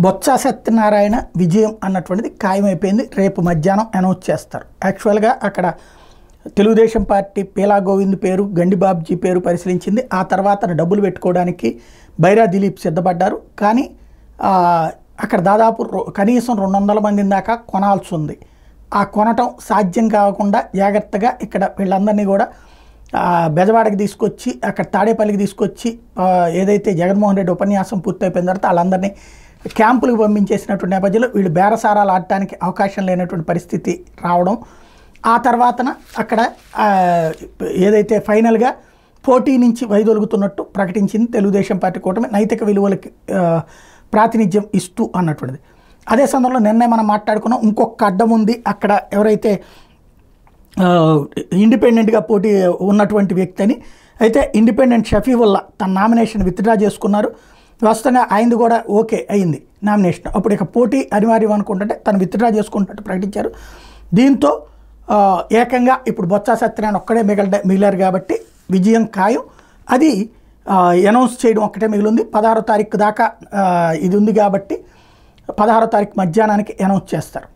బొత్స సత్యనారాయణ విజయం అన్నటువంటిది ఖాయమైపోయింది. రేపు మధ్యాహ్నం అనౌన్స్ చేస్తారు. యాక్చువల్గా అక్కడ తెలుగుదేశం పార్టీ పీలా గోవింద్ పేరు, గండి బాబ్జీ పేరు పరిశీలించింది. ఆ తర్వాత డబ్బులు పెట్టుకోవడానికి బైరా దిలీప్ సిద్ధపడ్డారు. కానీ అక్కడ దాదాపు కనీసం 200 మంది దాకా కొనాల్సి ఉంది. ఆ కొనటం సాధ్యం కాకుండా జాగ్రత్తగా ఇక్కడ వీళ్ళందరినీ కూడా బెజవాడకి తీసుకొచ్చి అక్కడ తాడేపల్లికి తీసుకొచ్చి ఏదైతే జగన్మోహన్ రెడ్డి ఉపన్యాసం పూర్తయిపోయిన తర్వాత వాళ్ళందరినీ క్యాంపులకు పంపించేసినటువంటి నేపథ్యంలో వీళ్ళు బేరసారాలు ఆడటానికి అవకాశం లేనటువంటి పరిస్థితి రావడం, ఆ తర్వాతన అక్కడ ఏదైతే ఫైనల్గా పోటీ నుంచి వైదొలుగుతున్నట్టు ప్రకటించింది తెలుగుదేశం పార్టీ కూటమి, నైతిక విలువలకి ప్రాతినిధ్యం ఇస్తూ అన్నటువంటిది. అదే సందర్భంలో నిన్నే మనం మాట్లాడుకున్నాం, ఇంకొక అడ్డం ఉంది. అక్కడ ఎవరైతే ఇండిపెండెంట్గా పోటీ ఉన్నటువంటి వ్యక్తి అని, అయితే ఇండిపెండెంట్ షఫీవుల్లా తన నామినేషన్ విత్డ్రా చేసుకున్నారు. వాస్తవంగా ఆయనది కూడా ఓకే అయింది నామినేషన్. అప్పుడు ఇక పోటీ అనివార్యం అనుకుంటుంటే తను విత్డ్రా చేసుకుంటున్నట్టు ప్రకటించారు. దీంతో ఏకంగా ఇప్పుడు బొత్స సత్యనారాయణ ఒక్కడే మిగిలారు కాబట్టి విజయం ఖాయం. అది అనౌన్స్ చేయడం ఒక్కటే మిగిలింది. 16వ తారీఖు దాకా ఇది ఉంది కాబట్టి 16వ తారీఖు మధ్యాహ్నానికి అనౌన్స్ చేస్తారు.